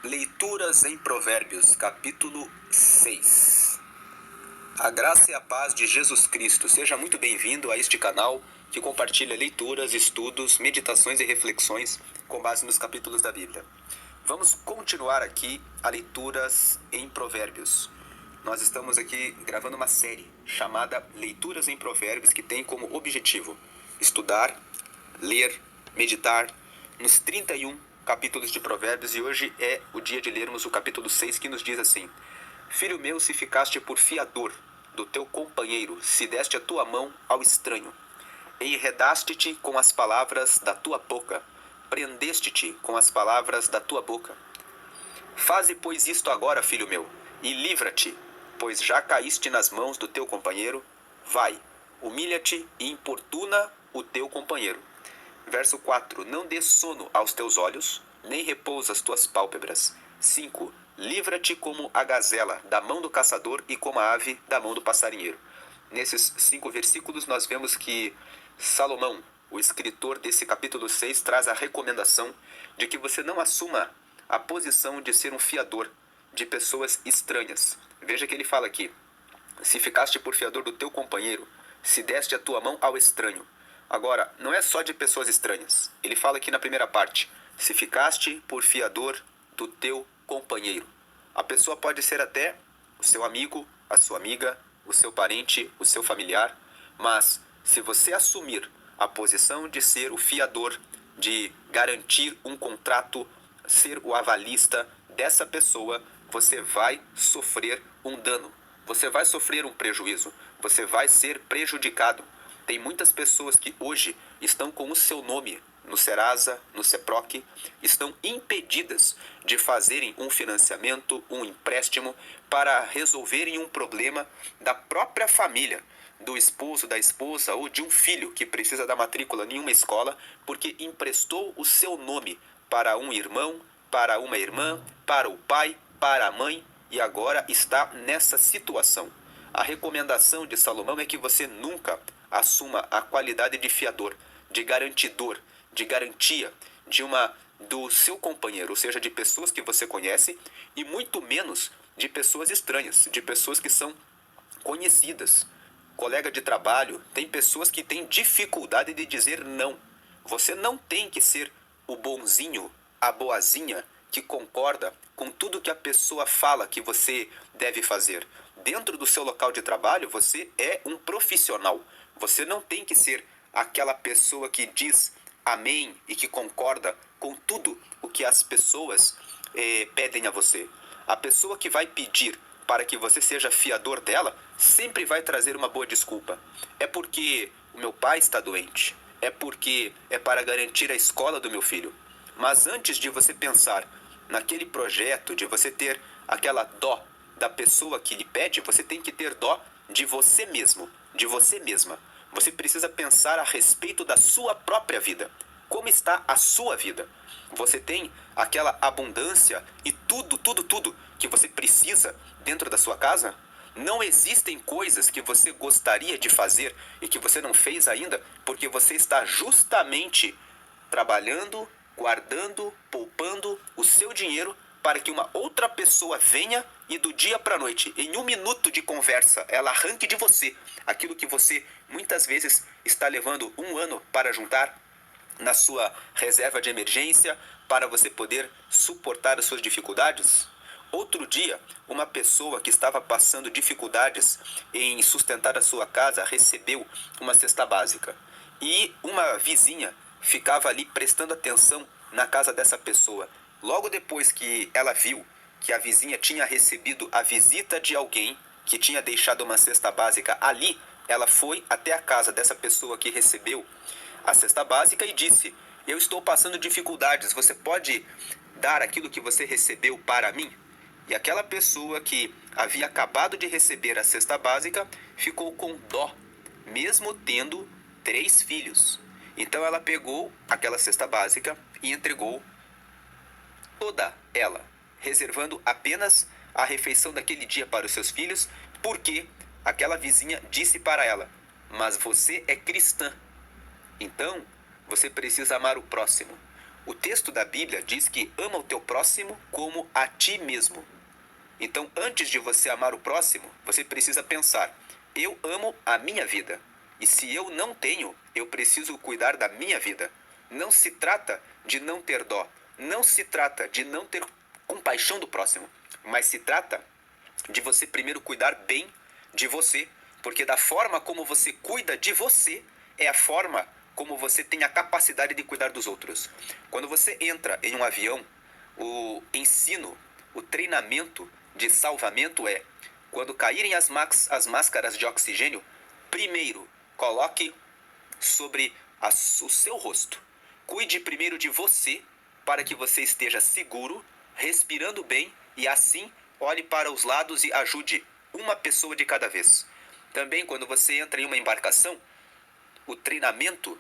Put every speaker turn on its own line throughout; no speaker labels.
Leituras em Provérbios, capítulo 6. A graça e a paz de Jesus Cristo. Seja muito bem-vindo a este canal que compartilha leituras, estudos, meditações e reflexões com base nos capítulos da Bíblia. Vamos continuar aqui a leituras em Provérbios. Nós estamos aqui gravando uma série chamada Leituras em Provérbios, que tem como objetivo estudar, ler, meditar nos 31 capítulos de Provérbios, e hoje é o dia de lermos o capítulo 6, que nos diz assim: Filho meu, se ficaste por fiador do teu companheiro, se deste a tua mão ao estranho, enredaste-te com as palavras da tua boca, prendeste-te com as palavras da tua boca. Faze, pois, isto agora, filho meu, e livra-te, pois já caíste nas mãos do teu companheiro. Vai, humilha-te e importuna o teu companheiro. Verso 4. Não dê sono aos teus olhos, nem repousa as tuas pálpebras. 5. Livra-te como a gazela da mão do caçador e como a ave da mão do passarinheiro. Nesses 5 versículos nós vemos que Salomão, o escritor desse capítulo 6, traz a recomendação de que você não assuma a posição de ser um fiador de pessoas estranhas. Veja que ele fala aqui: se ficaste por fiador do teu companheiro, se deste a tua mão ao estranho. Agora, não é só de pessoas estranhas. Ele fala aqui na primeira parte: se ficaste por fiador do teu companheiro. A pessoa pode ser até o seu amigo, a sua amiga, o seu parente, o seu familiar, mas se você assumir a posição de ser o fiador, de garantir um contrato, ser o avalista dessa pessoa, você vai sofrer um dano, você vai sofrer um prejuízo, você vai ser prejudicado. Tem muitas pessoas que hoje estão com o seu nome no Serasa, no Ceproc, estão impedidas de fazerem um financiamento, um empréstimo para resolverem um problema da própria família, do esposo, da esposa ou de um filho que precisa da matrícula em uma escola porque emprestou o seu nome para um irmão, para uma irmã, para o pai, para a mãe, e agora está nessa situação. A recomendação de Salomão é que você nunca assuma a qualidade de fiador, de garantidor, de garantia do seu companheiro, ou seja, de pessoas que você conhece, e muito menos de pessoas estranhas, de pessoas que são conhecidas. Colega de trabalho, tem pessoas que têm dificuldade de dizer não. Você não tem que ser o bonzinho, a boazinha, que concorda com tudo que a pessoa fala que você deve fazer. Dentro do seu local de trabalho, você é um profissional. Você não tem que ser aquela pessoa que diz amém e que concorda com tudo o que as pessoas pedem a você. A pessoa que vai pedir para que você seja fiador dela sempre vai trazer uma boa desculpa. É porque o meu pai está doente. É porque é para garantir a escola do meu filho. Mas antes de você pensar naquele projeto, de você ter aquela dó da pessoa que lhe pede, você tem que ter dó de você mesmo, de você mesma. Você precisa pensar a respeito da sua própria vida. Como está a sua vida? Você tem aquela abundância e tudo que você precisa dentro da sua casa? Não existem coisas que você gostaria de fazer e que você não fez ainda porque você está justamente trabalhando, guardando, poupando o seu dinheiro para que uma outra pessoa venha e do dia para a noite, em 1 minuto de conversa, ela arranque de você aquilo que você muitas vezes está levando 1 ano para juntar na sua reserva de emergência, para você poder suportar as suas dificuldades. Outro dia, uma pessoa que estava passando dificuldades em sustentar a sua casa recebeu uma cesta básica. E uma vizinha ficava ali prestando atenção na casa dessa pessoa. Logo depois que ela viu que a vizinha tinha recebido a visita de alguém que tinha deixado uma cesta básica ali, ela foi até a casa dessa pessoa que recebeu a cesta básica e disse: eu estou passando dificuldades, você pode dar aquilo que você recebeu para mim? E aquela pessoa que havia acabado de receber a cesta básica ficou com dó, mesmo tendo 3 filhos. Então ela pegou aquela cesta básica e entregou toda ela, reservando apenas a refeição daquele dia para os seus filhos, porque aquela vizinha disse para ela: mas você é cristã, então você precisa amar o próximo. O texto da Bíblia diz que ama o teu próximo como a ti mesmo. Então, antes de você amar o próximo, você precisa pensar: eu amo a minha vida. E se eu não tenho, eu preciso cuidar da minha vida. Não se trata de não ter dó. Não se trata de não ter compaixão do próximo. Mas se trata de você primeiro cuidar bem de você. Porque da forma como você cuida de você, é a forma como você tem a capacidade de cuidar dos outros. Quando você entra em um avião, o ensino, o treinamento de salvamento é: quando caírem as máscaras de oxigênio, primeiro coloque sobre o seu rosto. Cuide primeiro de você, para que você esteja seguro, respirando bem, e assim olhe para os lados e ajude uma pessoa de cada vez. Também, quando você entra em uma embarcação, o treinamento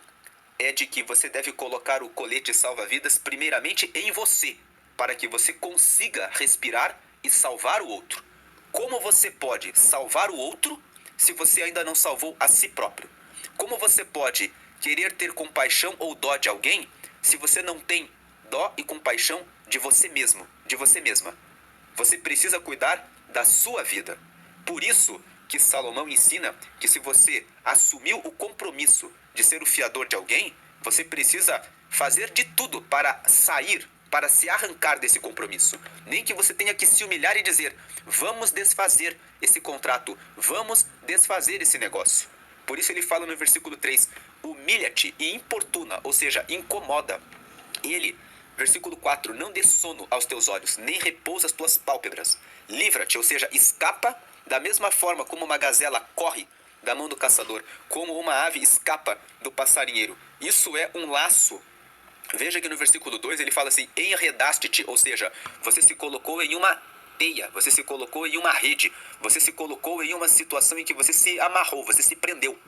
é de que você deve colocar o colete salva-vidas primeiramente em você, para que você consiga respirar e salvar o outro. Como você pode salvar o outro se você ainda não salvou a si próprio? Como você pode querer ter compaixão ou dó de alguém se você não tem dó e compaixão de você mesmo, de você mesma? Você precisa cuidar da sua vida. Por isso que Salomão ensina que se você assumiu o compromisso de ser o fiador de alguém, você precisa fazer de tudo para sair, para se arrancar desse compromisso. Nem que você tenha que se humilhar e dizer: vamos desfazer esse contrato, vamos desfazer esse negócio. Por isso ele fala no versículo 3, humilha-te e importuna, ou seja, incomoda ele. Versículo 4, não dê sono aos teus olhos, nem repousa as tuas pálpebras. Livra-te, ou seja, escapa da mesma forma como uma gazela corre da mão do caçador, como uma ave escapa do passarinheiro. Isso é um laço. Veja que no versículo 2 ele fala assim: enredaste-te, ou seja, você se colocou em uma teia, você se colocou em uma rede, você se colocou em uma situação em que você se amarrou, você se prendeu.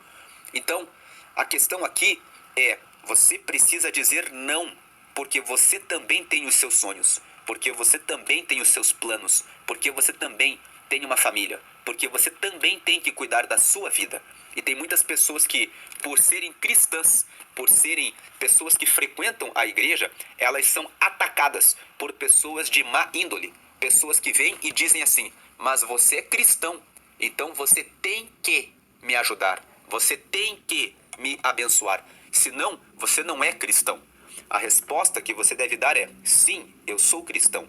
Então, a questão aqui é: você precisa dizer não, porque você também tem os seus sonhos, porque você também tem os seus planos, porque você também tem uma família, porque você também tem que cuidar da sua vida. E tem muitas pessoas que, por serem cristãs, por serem pessoas que frequentam a igreja, elas são atacadas por pessoas de má índole. Pessoas que vêm e dizem assim: mas você é cristão, então você tem que me ajudar, você tem que me abençoar, senão você não é cristão. A resposta que você deve dar é: sim, eu sou cristão.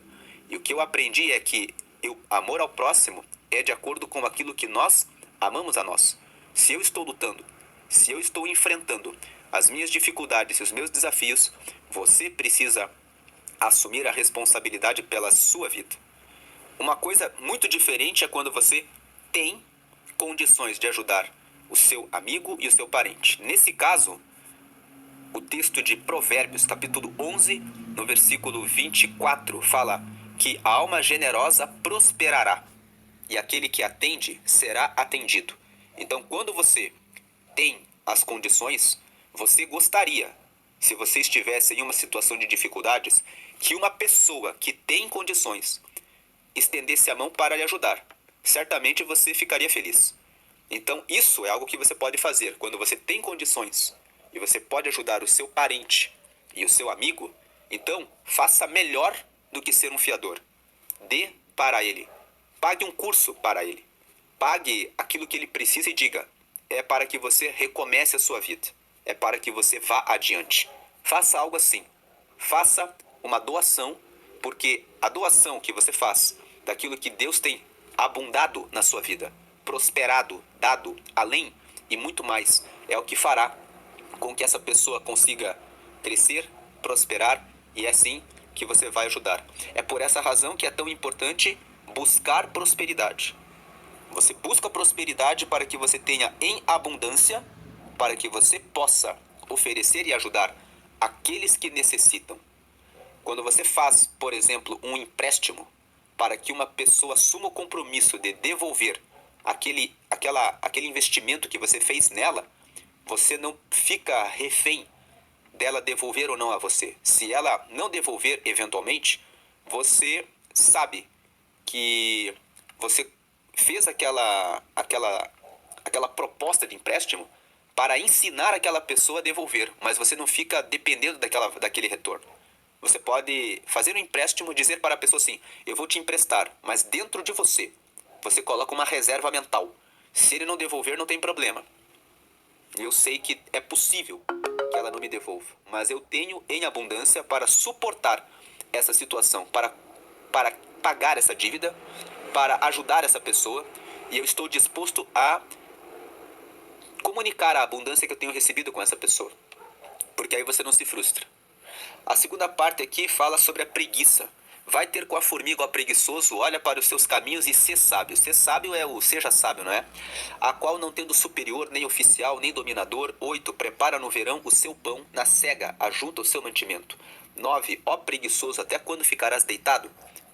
E o que eu aprendi é que o amor ao próximo é de acordo com aquilo que nós amamos a nós. Se eu estou lutando, se eu estou enfrentando as minhas dificuldades e os meus desafios, você precisa assumir a responsabilidade pela sua vida. Uma coisa muito diferente é quando você tem condições de ajudar o seu amigo e o seu parente. Nesse caso, o texto de Provérbios, capítulo 11, no versículo 24, fala que a alma generosa prosperará e aquele que atende será atendido. Então, quando você tem as condições, você gostaria, se você estivesse em uma situação de dificuldades, que uma pessoa que tem condições estendesse a mão para lhe ajudar. Certamente você ficaria feliz. Então, isso é algo que você pode fazer quando você tem condições e você pode ajudar o seu parente e o seu amigo. Então, faça melhor do que ser um fiador. Dê para ele. Pague um curso para ele. Pague aquilo que ele precisa e diga: é para que você recomece a sua vida. É para que você vá adiante. Faça algo assim. Faça uma doação, porque a doação que você faz daquilo que Deus tem abundado na sua vida, prosperado, dado além e muito mais, é o que fará com que essa pessoa consiga crescer, prosperar, e é assim que você vai ajudar. É por essa razão que é tão importante buscar prosperidade. Você busca prosperidade para que você tenha em abundância, para que você possa oferecer e ajudar aqueles que necessitam. Quando você faz, por exemplo, um empréstimo para que uma pessoa assuma o compromisso de devolver aquele investimento que você fez nela, você não fica refém dela devolver ou não a você. Se ela não devolver eventualmente, você sabe que você fez aquela proposta de empréstimo para ensinar aquela pessoa a devolver, mas você não fica dependendo daquele retorno. Você pode fazer um empréstimo e dizer para a pessoa assim: eu vou te emprestar, mas dentro de você, você coloca uma reserva mental. Se ele não devolver, não tem problema. Eu sei que é possível que ela não me devolva, mas eu tenho em abundância para suportar essa situação, para pagar essa dívida, para ajudar essa pessoa, e eu estou disposto a comunicar a abundância que eu tenho recebido com essa pessoa, porque aí você não se frustra. A segunda parte aqui fala sobre a preguiça. Vai ter com a formiga o preguiçoso, olha para os seus caminhos e ser sábio. Ser sábio é o seja sábio, não é? A qual não tendo superior, nem oficial, nem dominador. 8. Prepara no verão o seu pão, na cega ajunta o seu mantimento. 9. Ó preguiçoso, até quando ficarás deitado?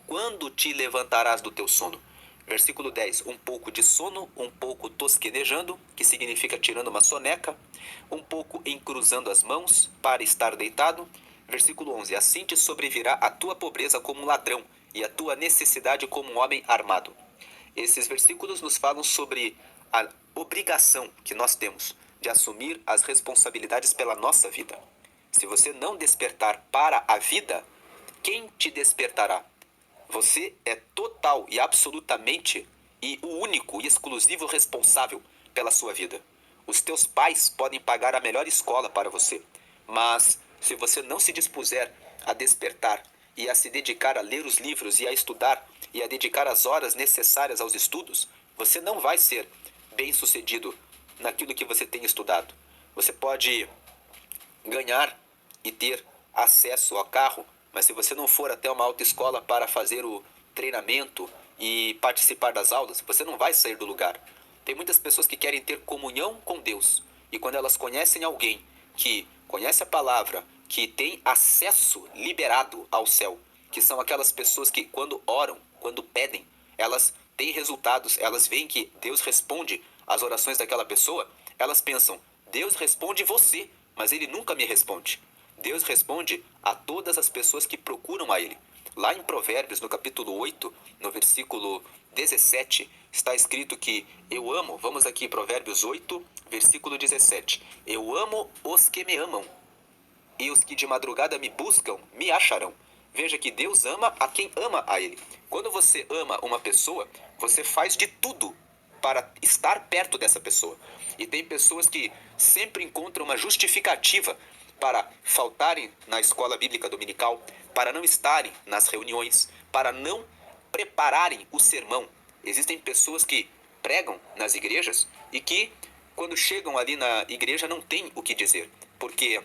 Quando te levantarás do teu sono? Versículo 10. Um pouco de sono, um pouco tosquenejando, que significa tirando uma soneca, um pouco encruzando as mãos para estar deitado. Versículo 11. Assim te sobrevirá a tua pobreza como um ladrão e a tua necessidade como um homem armado. Esses versículos nos falam sobre a obrigação que nós temos de assumir as responsabilidades pela nossa vida. Se você não despertar para a vida, quem te despertará? Você é total e absolutamente e o único e exclusivo responsável pela sua vida. Os teus pais podem pagar a melhor escola para você, mas se você não se dispuser a despertar e a se dedicar a ler os livros e a estudar e a dedicar as horas necessárias aos estudos, você não vai ser bem-sucedido naquilo que você tem estudado. Você pode ganhar e ter acesso ao carro, mas se você não for até uma autoescola para fazer o treinamento e participar das aulas, você não vai sair do lugar. Tem muitas pessoas que querem ter comunhão com Deus, e quando elas conhecem alguém que conhece a palavra, que tem acesso liberado ao céu, que são aquelas pessoas que quando oram, quando pedem, elas têm resultados, elas veem que Deus responde às orações daquela pessoa, elas pensam: Deus responde você, mas ele nunca me responde. Deus responde a todas as pessoas que procuram a ele. Lá em Provérbios, no capítulo 8, no versículo 17, está escrito que eu amo, vamos aqui, Provérbios 8, versículo 17. Eu amo os que me amam, e os que de madrugada me buscam me acharão. Veja que Deus ama a quem ama a ele. Quando você ama uma pessoa, você faz de tudo para estar perto dessa pessoa. E tem pessoas que sempre encontram uma justificativa para faltarem na escola bíblica dominical, para não estarem nas reuniões, para não prepararem o sermão. Existem pessoas que pregam nas igrejas e que, quando chegam ali na igreja, não têm o que dizer, porque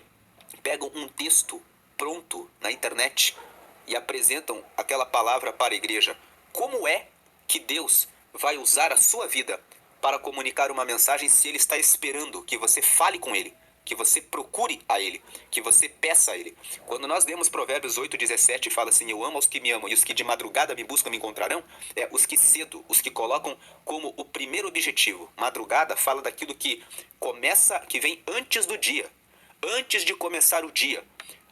pegam um texto pronto na internet e apresentam aquela palavra para a igreja. Como é que Deus vai usar a sua vida para comunicar uma mensagem se Ele está esperando que você fale com Ele, que você procure a Ele, que você peça a Ele? Quando nós lemos Provérbios 8,17, fala assim: eu amo aos que me amam, e os que de madrugada me buscam me encontrarão. É os que cedo, os que colocam como o primeiro objetivo. Madrugada fala daquilo que começa, que vem antes do dia. Antes de começar o dia,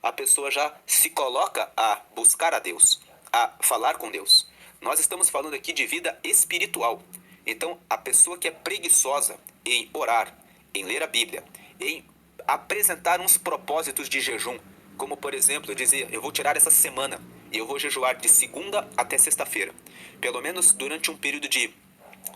a pessoa já se coloca a buscar a Deus, a falar com Deus. Nós estamos falando aqui de vida espiritual. Então, a pessoa que é preguiçosa em orar, em ler a Bíblia, em apresentar uns propósitos de jejum, como por exemplo, dizer: eu vou tirar essa semana e eu vou jejuar de segunda até sexta-feira, pelo menos durante um período de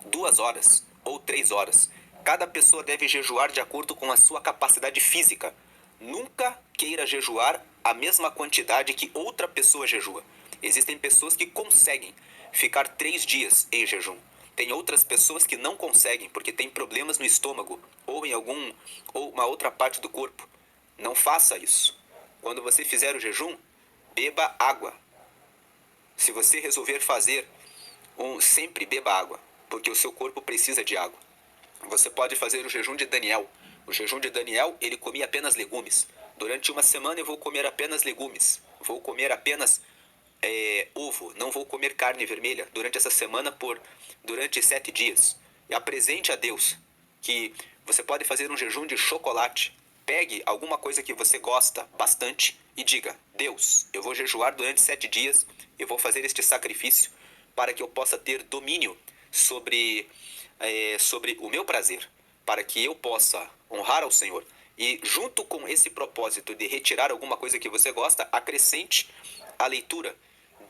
2 horas ou 3 horas. Cada pessoa deve jejuar de acordo com a sua capacidade física. Nunca queira jejuar a mesma quantidade que outra pessoa jejua. Existem pessoas que conseguem ficar 3 dias em jejum. Tem outras pessoas que não conseguem porque têm problemas no estômago ou em ou uma outra parte do corpo. Não faça isso. Quando você fizer o jejum, beba água. Se você resolver fazer sempre beba água, porque o seu corpo precisa de água. Você pode fazer o jejum de Daniel. O jejum de Daniel, ele comia apenas legumes. Durante uma semana eu vou comer apenas legumes. Vou comer apenas ovo. Não vou comer carne vermelha durante essa semana durante 7 dias. E apresente a Deus que você pode fazer um jejum de chocolate. Pegue alguma coisa que você gosta bastante e diga: Deus, eu vou jejuar durante 7 dias. Eu vou fazer este sacrifício para que eu possa ter domínio sobre o meu prazer, para que eu possa honrar ao Senhor. E junto com esse propósito de retirar alguma coisa que você gosta, acrescente a leitura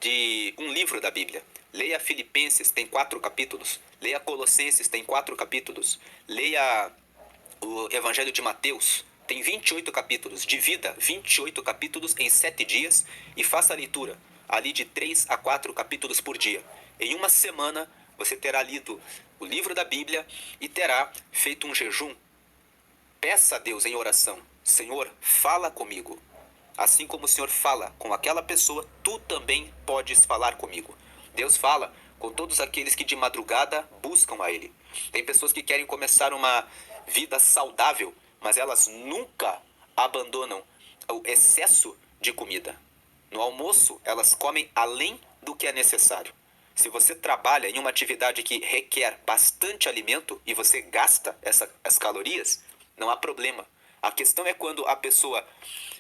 de um livro da Bíblia. Leia Filipenses, tem 4 capítulos. Leia Colossenses, tem 4 capítulos. Leia o Evangelho de Mateus, tem 28 capítulos. Divida 28 capítulos em 7 dias e faça a leitura ali de 3 a 4 capítulos por dia. Em uma semana você terá lido o livro da Bíblia e terá feito um jejum. Peça a Deus em oração: Senhor, fala comigo. Assim como o Senhor fala com aquela pessoa, tu também podes falar comigo. Deus fala com todos aqueles que de madrugada buscam a Ele. Tem pessoas que querem começar uma vida saudável, mas elas nunca abandonam o excesso de comida. No almoço, elas comem além do que é necessário. Se você trabalha em uma atividade que requer bastante alimento e você gasta as calorias, não há problema. A questão é quando a pessoa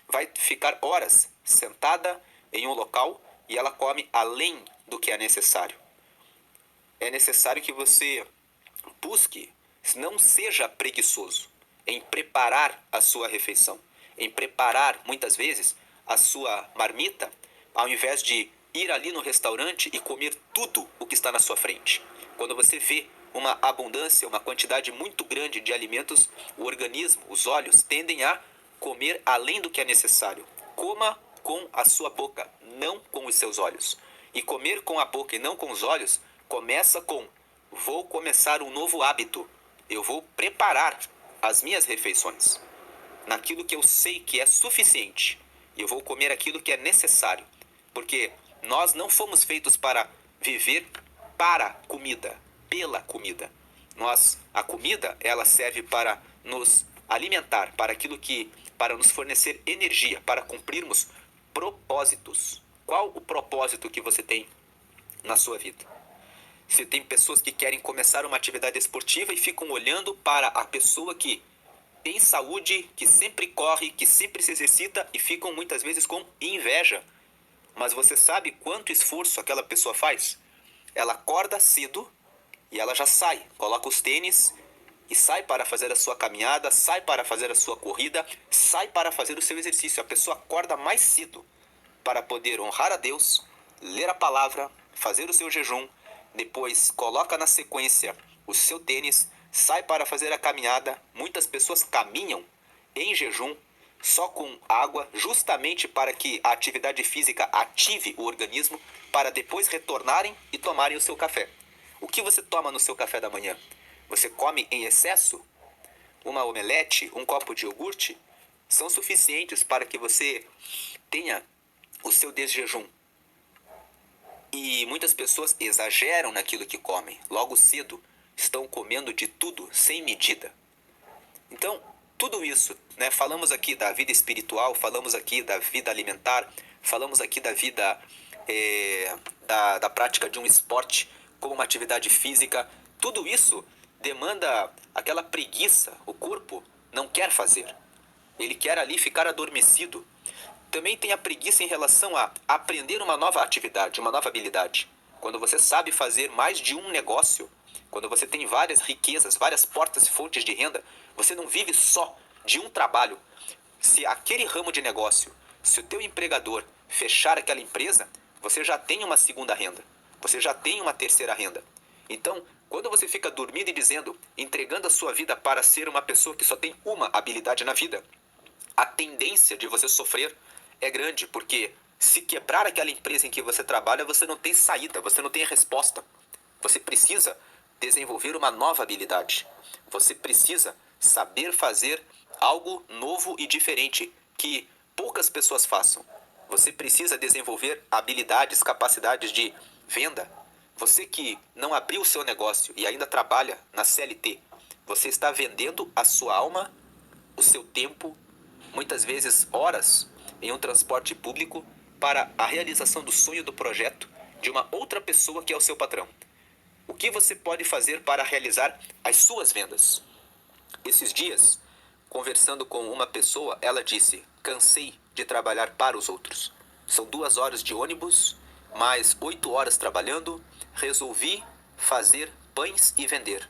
vai ficar horas sentada em um local e ela come além do que é necessário. É necessário que você busque, não seja preguiçoso em preparar a sua refeição, em preparar muitas vezes a sua marmita, ao invés de ir ali no restaurante e comer tudo o que está na sua frente. Quando você vê uma abundância, uma quantidade muito grande de alimentos, o organismo, os olhos tendem a comer além do que é necessário. Coma com a sua boca, não com os seus olhos. E comer com a boca e não com os olhos começa com: vou começar um novo hábito. Eu vou preparar as minhas refeições naquilo que eu sei que é suficiente. E eu vou comer aquilo que é necessário. Porque nós não fomos feitos para viver para comida, pela comida. A comida, ela serve para nos alimentar, para nos fornecer energia, para cumprirmos propósitos. Qual o propósito que você tem na sua vida? Se tem pessoas que querem começar uma atividade esportiva e ficam olhando para a pessoa que tem saúde, que sempre corre, que sempre se exercita e ficam muitas vezes com inveja. Mas você sabe quanto esforço aquela pessoa faz? Ela acorda cedo e ela já sai, coloca os tênis e sai para fazer a sua caminhada, sai para fazer a sua corrida, sai para fazer o seu exercício. A pessoa acorda mais cedo para poder honrar a Deus, ler a palavra, fazer o seu jejum, depois coloca na sequência o seu tênis, sai para fazer a caminhada. Muitas pessoas caminham em jejum só com água, justamente para que a atividade física ative o organismo, para depois retornarem e tomarem o seu café. O que você toma no seu café da manhã? Você come em excesso? Uma omelete, um copo de iogurte são suficientes para que você tenha o seu desjejum. E muitas pessoas exageram naquilo que comem. Logo cedo estão comendo de tudo sem medida. Então, tudo isso, né? Falamos aqui da vida espiritual, falamos aqui da vida alimentar, falamos aqui da vida da prática de um esporte como uma atividade física. Tudo isso demanda aquela preguiça. O corpo não quer fazer. Ele quer ali ficar adormecido. Também tem a preguiça em relação a aprender uma nova atividade, uma nova habilidade. Quando você sabe fazer mais de um negócio, quando você tem várias riquezas, várias portas e fontes de renda, você não vive só de um trabalho. Se aquele ramo de negócio, se o teu empregador fechar aquela empresa, você já tem uma segunda renda, você já tem uma terceira renda. Então, quando você fica dormindo e dizendo, entregando a sua vida para ser uma pessoa que só tem uma habilidade na vida, a tendência de você sofrer é grande, porque se quebrar aquela empresa em que você trabalha, você não tem saída, você não tem resposta. Você precisa desenvolver uma nova habilidade. Você precisa saber fazer algo novo e diferente que poucas pessoas façam. Você precisa desenvolver habilidades, capacidades de venda. Você que não abriu o seu negócio e ainda trabalha na CLT, você está vendendo a sua alma, o seu tempo, muitas vezes horas em um transporte público para a realização do sonho do projeto de uma outra pessoa que é o seu patrão. O que você pode fazer para realizar as suas vendas? Esses dias, conversando com uma pessoa, ela disse: cansei de trabalhar para os outros. São 2 horas de ônibus, mais 8 horas trabalhando, resolvi fazer pães e vender.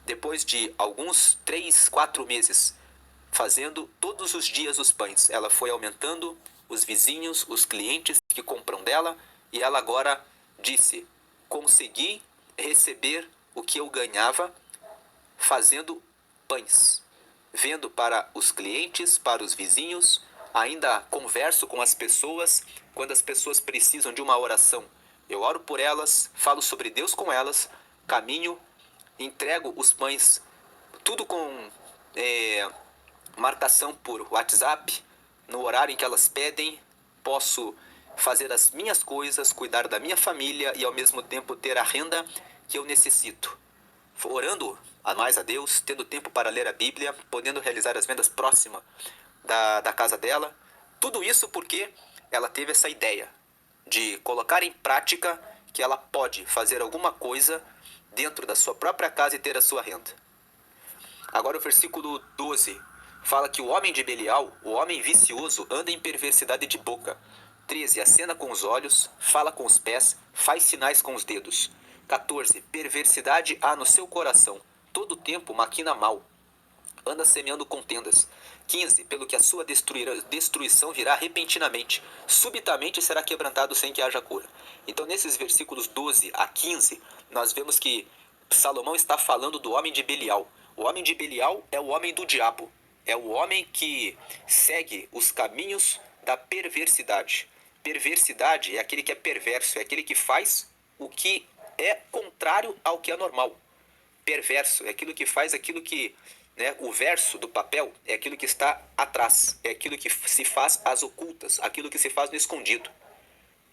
Depois de alguns 3, 4 meses fazendo todos os dias os pães. Ela foi aumentando os vizinhos, os clientes que compram dela, e ela agora disse: consegui receber o que eu ganhava fazendo pães. Vendo para os clientes, para os vizinhos, ainda converso com as pessoas quando as pessoas precisam de uma oração. Eu oro por elas, falo sobre Deus com elas, caminho, entrego os pães, tudo com marcação por WhatsApp, no horário em que elas pedem. Posso fazer as minhas coisas, cuidar da minha família e ao mesmo tempo ter a renda que eu necessito. Orando a mais a Deus, tendo tempo para ler a Bíblia, podendo realizar as vendas próximas da casa dela. Tudo isso porque ela teve essa ideia de colocar em prática que ela pode fazer alguma coisa dentro da sua própria casa e ter a sua renda. Agora o versículo 12 fala que o homem de Belial, o homem vicioso, anda em perversidade de boca. 13. Acena com os olhos, fala com os pés, faz sinais com os dedos. 14. Perversidade há no seu coração, todo tempo maquina mal, anda semeando contendas. 15. Pelo que a sua destruição virá repentinamente, subitamente será quebrantado sem que haja cura. Então nesses versículos 12 a 15, nós vemos que Salomão está falando do homem de Belial. O homem de Belial é o homem do diabo, é o homem que segue os caminhos da perversidade. Perversidade é aquele que é perverso, é aquele que faz o que é contrário ao que é normal. Perverso é aquilo que faz aquilo que, né, o verso do papel é aquilo que está atrás, é aquilo que se faz às ocultas, aquilo que se faz no escondido.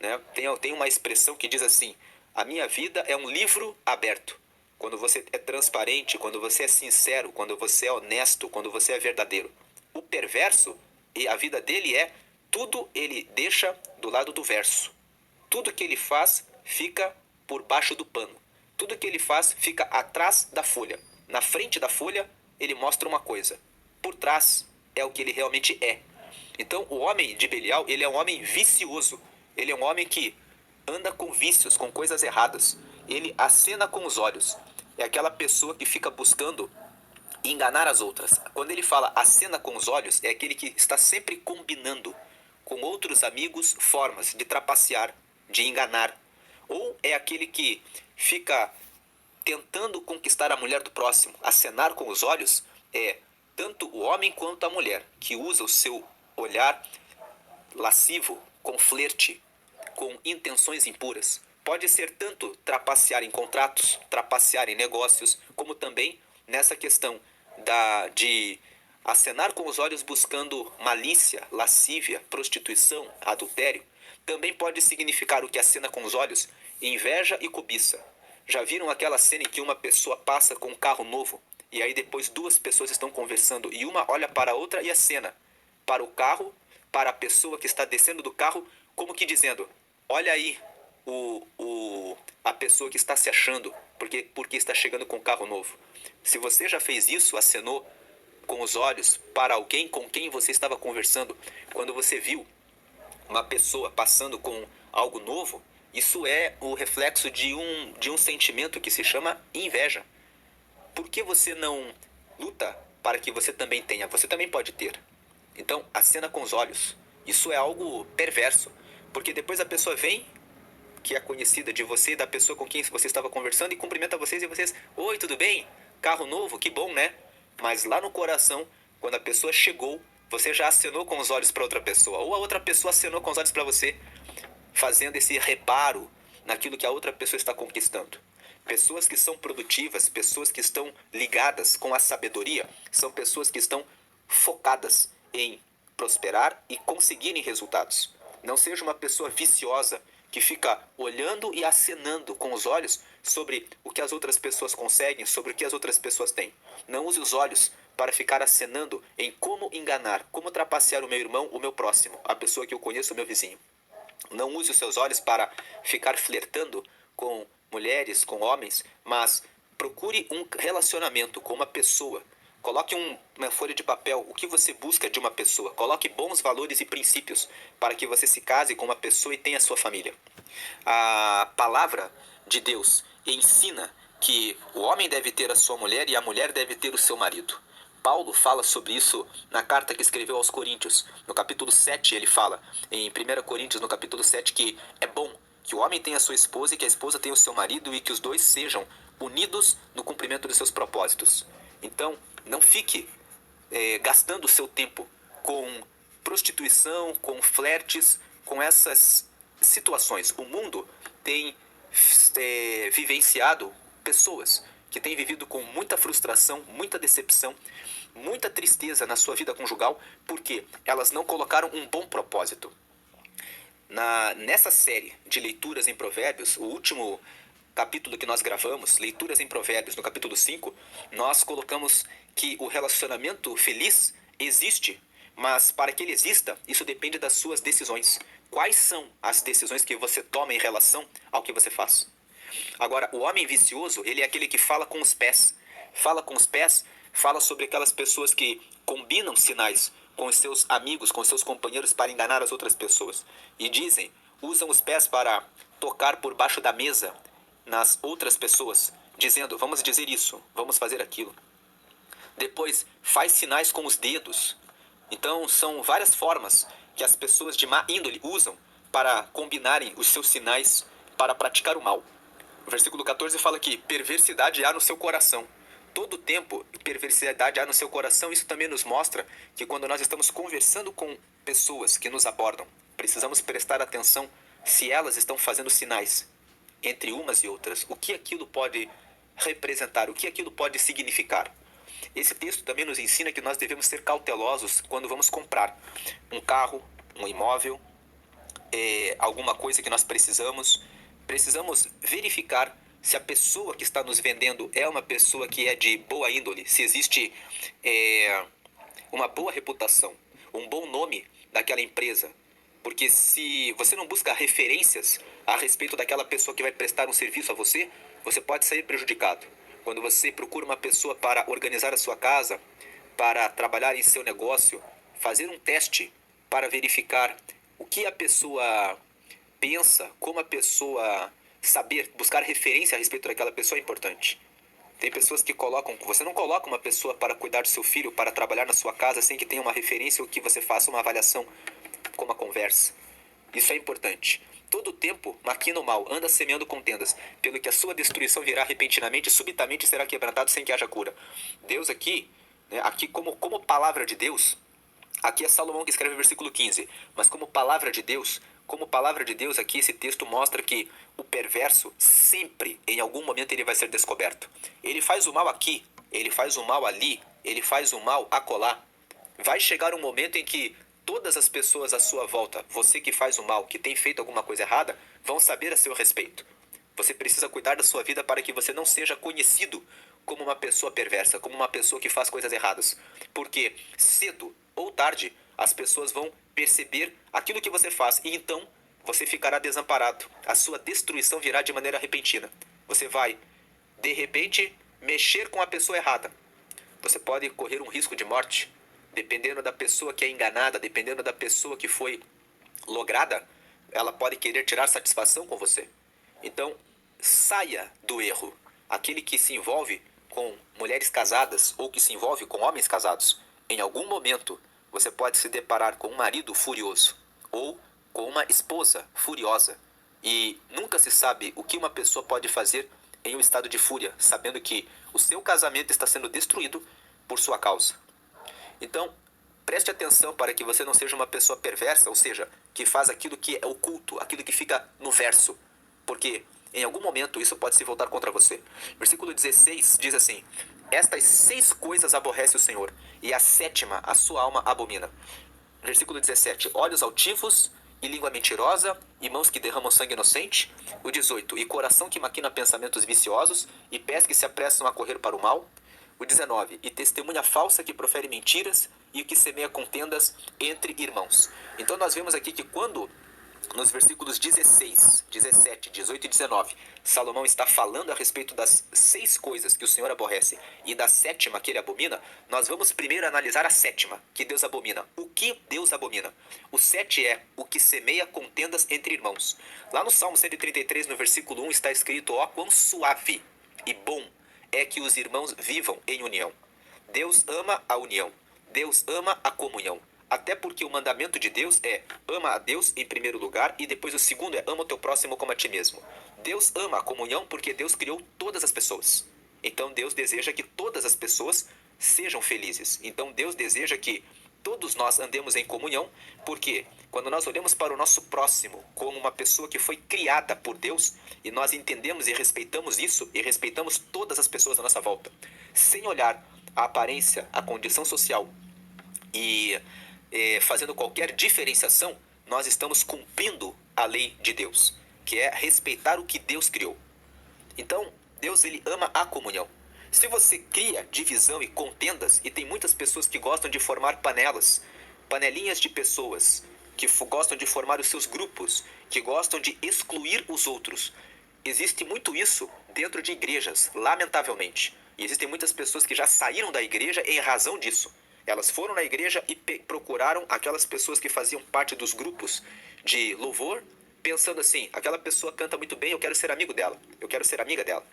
Né? Tem uma expressão que diz assim: a minha vida é um livro aberto. Quando você é transparente, quando você é sincero, quando você é honesto, quando você é verdadeiro. O perverso, e a vida dele tudo ele deixa do lado do verso. Tudo que ele faz fica por baixo do pano. Tudo que ele faz fica atrás da folha. Na frente da folha, ele mostra uma coisa. Por trás é o que ele realmente é. Então, o homem de Belial, ele é um homem vicioso. Ele é um homem que anda com vícios, com coisas erradas. Ele acena com os olhos. É aquela pessoa que fica buscando enganar as outras. Quando ele fala acena com os olhos, é aquele que está sempre combinando com outros amigos formas de trapacear, de enganar. Ou é aquele que fica tentando conquistar a mulher do próximo. Acenar com os olhos é tanto o homem quanto a mulher, que usa o seu olhar lascivo, com flerte, com intenções impuras. Pode ser tanto trapacear em contratos, trapacear em negócios, como também nessa questão de acenar com os olhos buscando malícia, lascívia, prostituição, adultério. Também pode significar o que acena com os olhos: inveja e cobiça. Já viram aquela cena em que uma pessoa passa com um carro novo e aí depois duas pessoas estão conversando e uma olha para a outra e acena para o carro, para a pessoa que está descendo do carro, como que dizendo: olha aí a pessoa que está se achando porque está chegando com um carro novo. Se você já fez isso, acenou com os olhos para alguém com quem você estava conversando, quando você viu uma pessoa passando com algo novo, isso é o reflexo de um sentimento que se chama inveja. Por que você não luta para que você também tenha? Você também pode ter. Então, acena com os olhos. Isso é algo perverso, porque depois a pessoa vem, que é conhecida de você e da pessoa com quem você estava conversando, e cumprimenta vocês e vocês: oi, tudo bem? Carro novo? Que bom, né? Mas lá no coração, quando a pessoa chegou, você já acenou com os olhos para outra pessoa, ou a outra pessoa acenou com os olhos para você, fazendo esse reparo naquilo que a outra pessoa está conquistando. Pessoas que são produtivas, pessoas que estão ligadas com a sabedoria, são pessoas que estão focadas em prosperar e conseguirem resultados. Não seja uma pessoa viciosa que fica olhando e acenando com os olhos sobre o que as outras pessoas conseguem, sobre o que as outras pessoas têm. Não use os olhos para ficar acenando em como enganar, como trapacear o meu irmão, o meu próximo, a pessoa que eu conheço, o meu vizinho. Não use os seus olhos para ficar flertando com mulheres, com homens, mas procure um relacionamento com uma pessoa. Coloque uma folha de papel, o que você busca de uma pessoa. Coloque bons valores e princípios para que você se case com uma pessoa e tenha sua família. A palavra de Deus ensina que o homem deve ter a sua mulher e a mulher deve ter o seu marido. Paulo fala sobre isso na carta que escreveu aos Coríntios. No capítulo 7 ele fala, em 1 Coríntios no capítulo 7, que é bom que o homem tenha a sua esposa e que a esposa tenha o seu marido e que os dois sejam unidos no cumprimento dos seus propósitos. Então, não fique gastando o seu tempo com prostituição, com flertes, com essas situações. O mundo tem vivenciado pessoas que têm vivido com muita frustração, muita decepção, muita tristeza na sua vida conjugal, porque elas não colocaram um bom propósito. Nessa série de leituras em Provérbios, o último capítulo que nós gravamos, Leituras em Provérbios, no capítulo 5, nós colocamos que o relacionamento feliz existe, mas para que ele exista, isso depende das suas decisões. Quais são as decisões que você toma em relação ao que você faz? Agora, o homem vicioso, ele é aquele que fala com os pés. Fala com os pés, fala sobre aquelas pessoas que combinam sinais com os seus amigos, com os seus companheiros para enganar as outras pessoas. E usam os pés para tocar por baixo da mesa nas outras pessoas, dizendo, vamos dizer isso, vamos fazer aquilo. Depois, faz sinais com os dedos. Então, são várias formas que as pessoas de má índole usam para combinarem os seus sinais para praticar o mal. O versículo 14 fala que perversidade há no seu coração. Todo tempo, perversidade há no seu coração. Isso também nos mostra que quando nós estamos conversando com pessoas que nos abordam, precisamos prestar atenção se elas estão fazendo sinais entre umas e outras. O que aquilo pode representar? O que aquilo pode significar? Esse texto também nos ensina que nós devemos ser cautelosos quando vamos comprar um carro, um imóvel, alguma coisa que nós precisamos. Precisamos verificar se a pessoa que está nos vendendo é uma pessoa que é de boa índole, se existe uma boa reputação, um bom nome daquela empresa. Porque se você não busca referências a respeito daquela pessoa que vai prestar um serviço a você, você pode sair prejudicado. Quando você procura uma pessoa para organizar a sua casa, para trabalhar em seu negócio, fazer um teste para verificar o que a pessoa pensa, como a pessoa buscar referência a respeito daquela pessoa é importante. Tem pessoas que você não coloca uma pessoa para cuidar do seu filho, para trabalhar na sua casa sem que tenha uma referência ou que você faça uma avaliação com uma conversa. Isso é importante. Todo tempo maquina o mal, anda semeando contendas, pelo que a sua destruição virá repentinamente e subitamente será quebrantado sem que haja cura. Deus aqui, aqui como palavra de Deus, aqui é Salomão que escreve o versículo 15, mas como palavra de Deus aqui esse texto mostra que o perverso sempre, em algum momento, ele vai ser descoberto. Ele faz o mal aqui, ele faz o mal ali, ele faz o mal acolá. Vai chegar um momento em que todas as pessoas à sua volta, você que faz o mal, que tem feito alguma coisa errada, vão saber a seu respeito. Você precisa cuidar da sua vida para que você não seja conhecido como uma pessoa perversa, como uma pessoa que faz coisas erradas. Porque cedo ou tarde, as pessoas vão perceber aquilo que você faz e então você ficará desamparado. A sua destruição virá de maneira repentina. Você vai, de repente, mexer com a pessoa errada. Você pode correr um risco de morte. Dependendo da pessoa que é enganada, dependendo da pessoa que foi lograda, ela pode querer tirar satisfação com você. Então, saia do erro. Aquele que se envolve com mulheres casadas ou que se envolve com homens casados, em algum momento você pode se deparar com um marido furioso ou com uma esposa furiosa. E nunca se sabe o que uma pessoa pode fazer em um estado de fúria, sabendo que o seu casamento está sendo destruído por sua causa. Então, preste atenção para que você não seja uma pessoa perversa, ou seja, que faz aquilo que é oculto, aquilo que fica no verso. Porque em algum momento isso pode se voltar contra você. Versículo 16 diz assim: estas 6 coisas aborrece o Senhor, e a 7ª a sua alma abomina. Versículo 17, olhos altivos e língua mentirosa, e mãos que derramam sangue inocente. O 18, e coração que maquina pensamentos viciosos, e pés que se apressam a correr para o mal. O 19, e testemunha falsa que profere mentiras, e o que semeia contendas entre irmãos. Então nós vemos aqui que quando, nos versículos 16, 17, 18 e 19, Salomão está falando a respeito das 6 coisas que o Senhor aborrece e da 7ª que ele abomina, nós vamos primeiro analisar a 7ª, que Deus abomina. O que Deus abomina? O 7 é o que semeia contendas entre irmãos. Lá no Salmo 133, no versículo 1, está escrito: ó, quão suave e bom é que os irmãos vivam em união. Deus ama a união. Deus ama a comunhão. Até porque o mandamento de Deus é ama a Deus em primeiro lugar e depois o segundo é ama o teu próximo como a ti mesmo. Deus ama a comunhão porque Deus criou todas as pessoas. Então Deus deseja que todas as pessoas sejam felizes. Então Deus deseja que todos nós andemos em comunhão, porque quando nós olhamos para o nosso próximo como uma pessoa que foi criada por Deus, e nós entendemos e respeitamos isso, e respeitamos todas as pessoas à nossa volta, sem olhar a aparência, a condição social e fazendo qualquer diferenciação, nós estamos cumprindo a lei de Deus, que é respeitar o que Deus criou. Então, Deus ele ama a comunhão. Se você cria divisão e contendas, e tem muitas pessoas que gostam de formar panelinhas de pessoas, que gostam de formar os seus grupos, que gostam de excluir os outros. Existe muito isso dentro de igrejas, lamentavelmente. E existem muitas pessoas que já saíram da igreja em razão disso. Elas foram na igreja e procuraram aquelas pessoas que faziam parte dos grupos de louvor, pensando assim, aquela pessoa canta muito bem, eu quero ser amigo dela, eu quero ser amiga dela.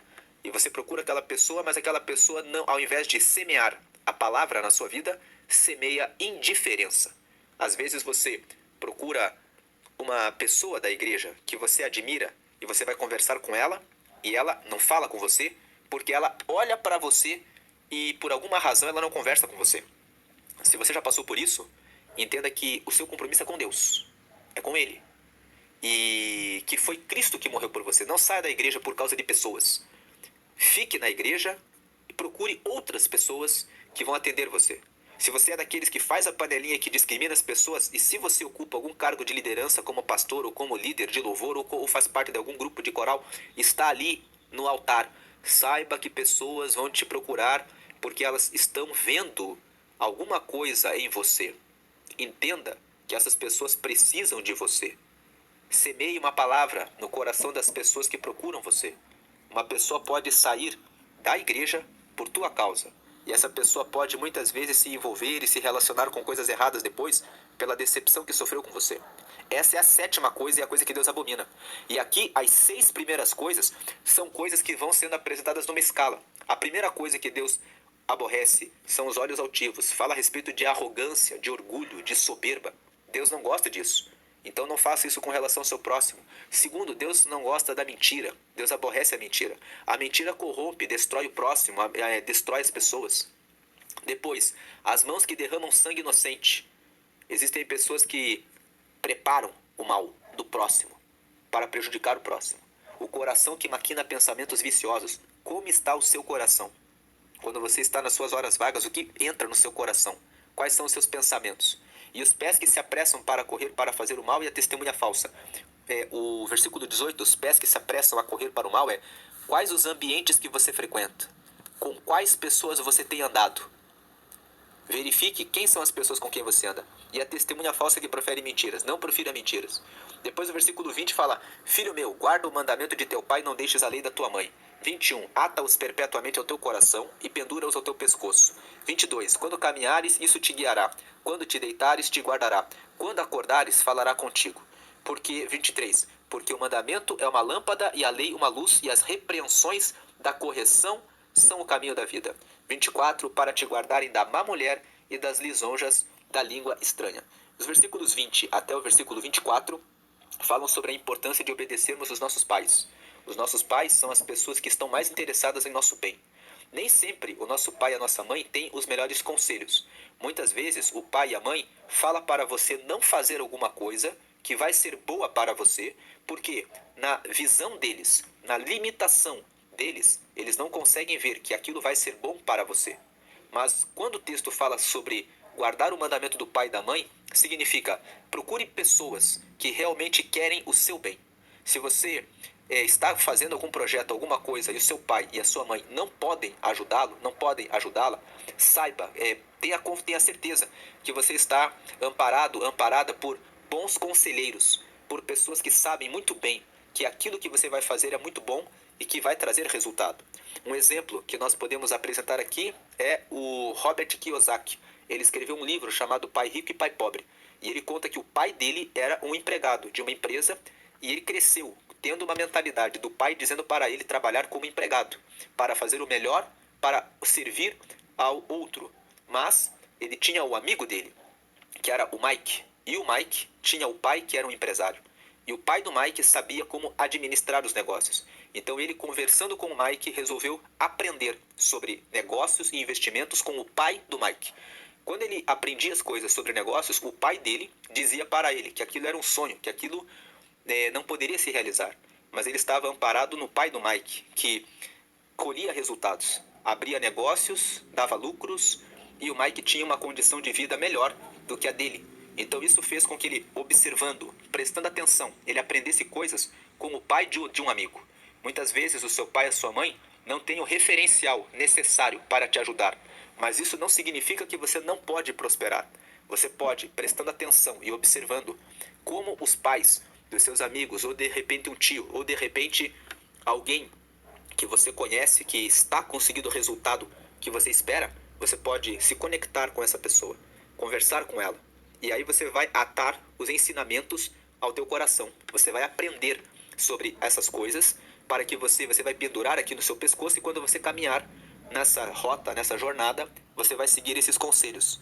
E você procura aquela pessoa, mas aquela pessoa, não, ao invés de semear a palavra na sua vida, semeia indiferença. Às vezes você procura uma pessoa da igreja que você admira e você vai conversar com ela e ela não fala com você porque ela olha para você e por alguma razão ela não conversa com você. Se você já passou por isso, entenda que o seu compromisso é com Deus, é com Ele. E que foi Cristo que morreu por você. Não saia da igreja por causa de pessoas. Fique na igreja e procure outras pessoas que vão atender você. Se você é daqueles que faz a panelinha que discrimina as pessoas, e se você ocupa algum cargo de liderança como pastor ou como líder de louvor ou faz parte de algum grupo de coral, está ali no altar. Saiba que pessoas vão te procurar porque elas estão vendo alguma coisa em você. Entenda que essas pessoas precisam de você. Semeie uma palavra no coração das pessoas que procuram você. Uma pessoa pode sair da igreja por tua causa. E essa pessoa pode muitas vezes se envolver e se relacionar com coisas erradas depois pela decepção que sofreu com você. Essa é a sétima coisa e a coisa que Deus abomina. E aqui as 6 primeiras coisas são coisas que vão sendo apresentadas numa escala. A primeira coisa que Deus aborrece são os olhos altivos. Fala a respeito de arrogância, de orgulho, de soberba. Deus não gosta disso. Então não faça isso com relação ao seu próximo. Segundo, Deus não gosta da mentira. Deus aborrece a mentira. A mentira corrompe, destrói o próximo, destrói as pessoas. Depois, as mãos que derramam sangue inocente. Existem pessoas que preparam o mal do próximo para prejudicar o próximo. O coração que maquina pensamentos viciosos. Como está o seu coração? Quando você está nas suas horas vagas, o que entra no seu coração? Quais são os seus pensamentos? E os pés que se apressam para correr para fazer o mal e a testemunha falsa. O versículo 18, os pés que se apressam a correr para o mal é: quais os ambientes que você frequenta? Com quais pessoas você tem andado? Verifique quem são as pessoas com quem você anda. E a testemunha falsa que profere mentiras. Não profira mentiras. Depois o versículo 20 fala: filho meu, guarda o mandamento de teu pai e não deixes a lei da tua mãe. 21. Ata-os perpetuamente ao teu coração e pendura-os ao teu pescoço. 22. Quando caminhares, isso te guiará. Quando te deitares, te guardará. Quando acordares, falará contigo. 23. Porque o mandamento é uma lâmpada e a lei uma luz, e as repreensões da correção são o caminho da vida. 24. Para te guardarem da má mulher e das lisonjas da língua estranha. Os versículos 20 até o versículo 24 falam sobre a importância de obedecermos os nossos pais. Os nossos pais são as pessoas que estão mais interessadas em nosso bem. Nem sempre o nosso pai e a nossa mãe têm os melhores conselhos. Muitas vezes o pai e a mãe falam para você não fazer alguma coisa que vai ser boa para você, porque na visão deles, na limitação deles, eles não conseguem ver que aquilo vai ser bom para você. Mas quando o texto fala sobre guardar o mandamento do pai e da mãe, significa procure pessoas que realmente querem o seu bem. Se você está fazendo algum projeto, alguma coisa, e o seu pai e a sua mãe não podem ajudá-lo, não podem ajudá-la, saiba, tenha certeza que você está amparada por bons conselheiros, por pessoas que sabem muito bem que aquilo que você vai fazer é muito bom e que vai trazer resultado. Um exemplo que nós podemos apresentar aqui é o Robert Kiyosaki. Ele escreveu um livro chamado Pai Rico e Pai Pobre. E ele conta que o pai dele era um empregado de uma empresa e ele cresceu tendo uma mentalidade do pai dizendo para ele trabalhar como empregado, para fazer o melhor, para servir ao outro. Mas ele tinha o amigo dele, que era o Mike. E o Mike tinha o pai, que era um empresário. E o pai do Mike sabia como administrar os negócios. Então ele, conversando com o Mike, resolveu aprender sobre negócios e investimentos com o pai do Mike. Quando ele aprendia as coisas sobre negócios, o pai dele dizia para ele que aquilo era um sonho, que aquilo não poderia se realizar. Mas ele estava amparado no pai do Mike, que colhia resultados, abria negócios, dava lucros, e o Mike tinha uma condição de vida melhor do que a dele. Então isso fez com que ele, observando, prestando atenção, ele aprendesse coisas com o pai de um amigo. Muitas vezes o seu pai e a sua mãe não têm o referencial necessário para te ajudar, mas isso não significa que você não pode prosperar. Você pode, prestando atenção e observando como os pais dos seus amigos, ou de repente um tio, ou de repente alguém que você conhece, que está conseguindo o resultado que você espera, você pode se conectar com essa pessoa, conversar com ela. E aí você vai atar os ensinamentos ao teu coração. Você vai aprender sobre essas coisas para que você vai pendurar aqui no seu pescoço, e quando você caminhar nessa rota, nessa jornada, você vai seguir esses conselhos.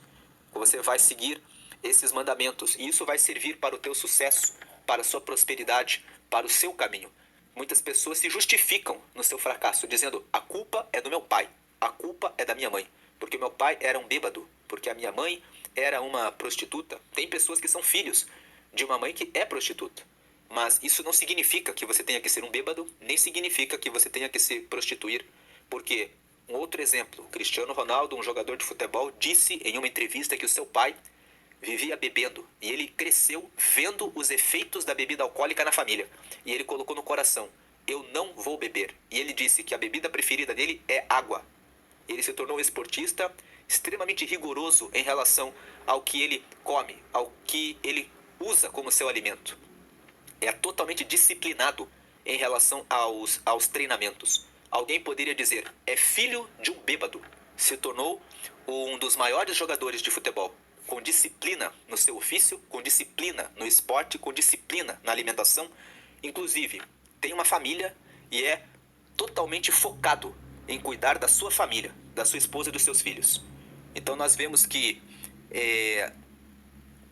Você vai seguir esses mandamentos, e isso vai servir para o teu sucesso, para a sua prosperidade, para o seu caminho. Muitas pessoas se justificam no seu fracasso, dizendo: a culpa é do meu pai, a culpa é da minha mãe, porque meu pai era um bêbado, porque a minha mãe era uma prostituta. Tem pessoas que são filhos de uma mãe que é prostituta. Mas isso não significa que você tenha que ser um bêbado, nem significa que você tenha que se prostituir. Porque, um outro exemplo, Cristiano Ronaldo, um jogador de futebol, disse em uma entrevista que o seu pai vivia bebendo, e ele cresceu vendo os efeitos da bebida alcoólica na família. E ele colocou no coração: eu não vou beber. E ele disse que a bebida preferida dele é água. Ele se tornou um esportista extremamente rigoroso em relação ao que ele come, ao que ele usa como seu alimento. É totalmente disciplinado em relação aos treinamentos. Alguém poderia dizer: é filho de um bêbado. Se tornou um dos maiores jogadores de futebol, com disciplina no seu ofício, com disciplina no esporte, com disciplina na alimentação. Inclusive, tem uma família e é totalmente focado em cuidar da sua família, da sua esposa e dos seus filhos. Então nós vemos que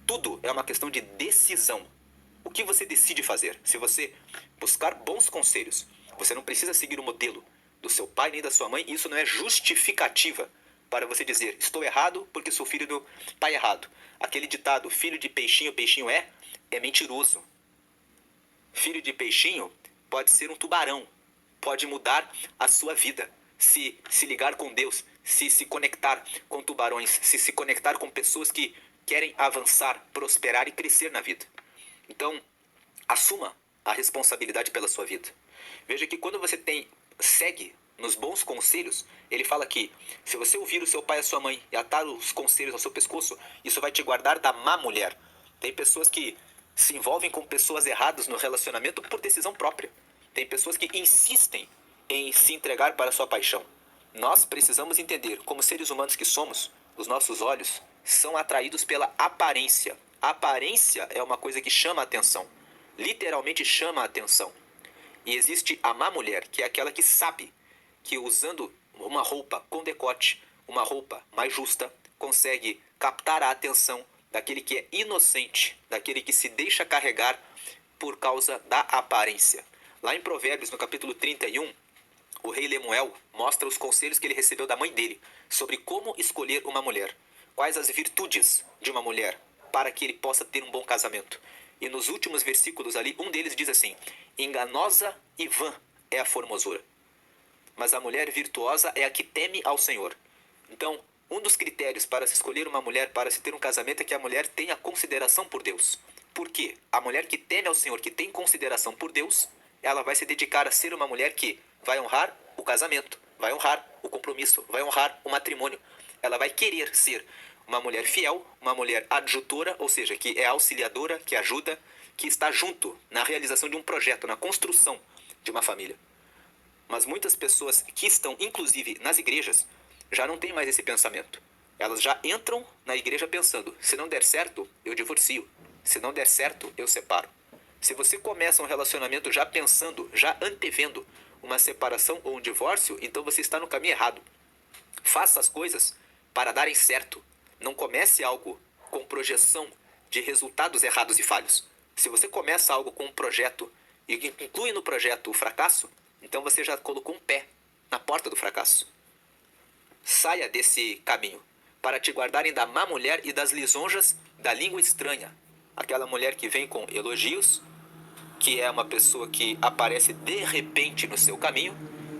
tudo é uma questão de decisão. O que você decide fazer? Se você buscar bons conselhos, você não precisa seguir o modelo do seu pai nem da sua mãe. Isso não é justificativa para você dizer: estou errado porque sou filho do pai errado. Aquele ditado: filho de peixinho, peixinho é mentiroso. Filho de peixinho pode ser um tubarão, pode mudar a sua vida. Se ligar com Deus, se conectar com tubarões, se conectar com pessoas que querem avançar, prosperar e crescer na vida. Então, assuma a responsabilidade pela sua vida. Veja que quando você segue nos bons conselhos, ele fala que se você ouvir o seu pai e a sua mãe e atar os conselhos ao seu pescoço, isso vai te guardar da má mulher. Tem pessoas que se envolvem com pessoas erradas no relacionamento por decisão própria. Tem pessoas que insistem em se entregar para a sua paixão. Nós precisamos entender, como seres humanos que somos, os nossos olhos são atraídos pela aparência. A aparência é uma coisa que chama a atenção. Literalmente chama a atenção. E existe a má mulher, que é aquela que sabe que usando uma roupa com decote, uma roupa mais justa, consegue captar a atenção daquele que é inocente, daquele que se deixa carregar por causa da aparência. Lá em Provérbios, no capítulo 31, o rei Lemuel mostra os conselhos que ele recebeu da mãe dele sobre como escolher uma mulher. Quais as virtudes de uma mulher para que ele possa ter um bom casamento. E nos últimos versículos ali, um deles diz assim: enganosa e vã é a formosura, mas a mulher virtuosa é a que teme ao Senhor. Então, um dos critérios para se escolher uma mulher, para se ter um casamento, é que a mulher tenha consideração por Deus. Por quê? A mulher que teme ao Senhor, que tem consideração por Deus, ela vai se dedicar a ser uma mulher que vai honrar o casamento, vai honrar o compromisso, vai honrar o matrimônio. Ela vai querer ser uma mulher fiel, uma mulher adjutora, ou seja, que é auxiliadora, que ajuda, que está junto na realização de um projeto, na construção de uma família. Mas muitas pessoas que estão, inclusive, nas igrejas, já não têm mais esse pensamento. Elas já entram na igreja pensando: se não der certo, eu divorcio. Se não der certo, eu separo. Se você começa um relacionamento já pensando, já antevendo uma separação ou um divórcio, então você está no caminho errado. Faça as coisas para darem certo. Não comece algo com projeção de resultados errados e falhos. Se você começa algo com um projeto e inclui no projeto o fracasso, então você já colocou um pé na porta do fracasso. Saia desse caminho para te guardarem da má mulher e das lisonjas da língua estranha. Aquela mulher que vem com elogios, que é uma pessoa que aparece de repente no seu caminho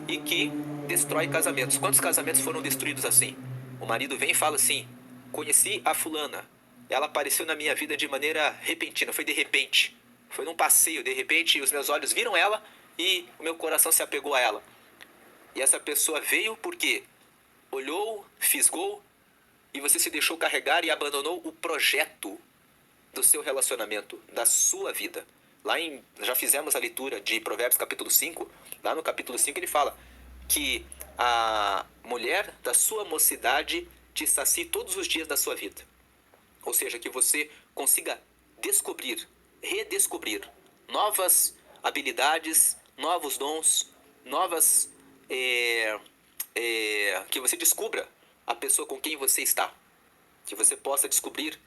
e que destrói casamentos. Quantos casamentos foram destruídos assim? O marido vem e fala assim: conheci a fulana, ela apareceu na minha vida de maneira repentina, foi de repente, foi num passeio, de repente os meus olhos viram ela e o meu coração se apegou a ela. E essa pessoa veio porque olhou, fisgou e você se deixou carregar e abandonou o projeto do seu relacionamento, da sua vida. Já fizemos a leitura de Provérbios capítulo 5, lá no capítulo 5 ele fala que a mulher da sua mocidade te sacie todos os dias da sua vida. Ou seja, que você consiga descobrir, redescobrir novas habilidades, novos dons, que você descubra a pessoa com quem você está. Que você possa descobrir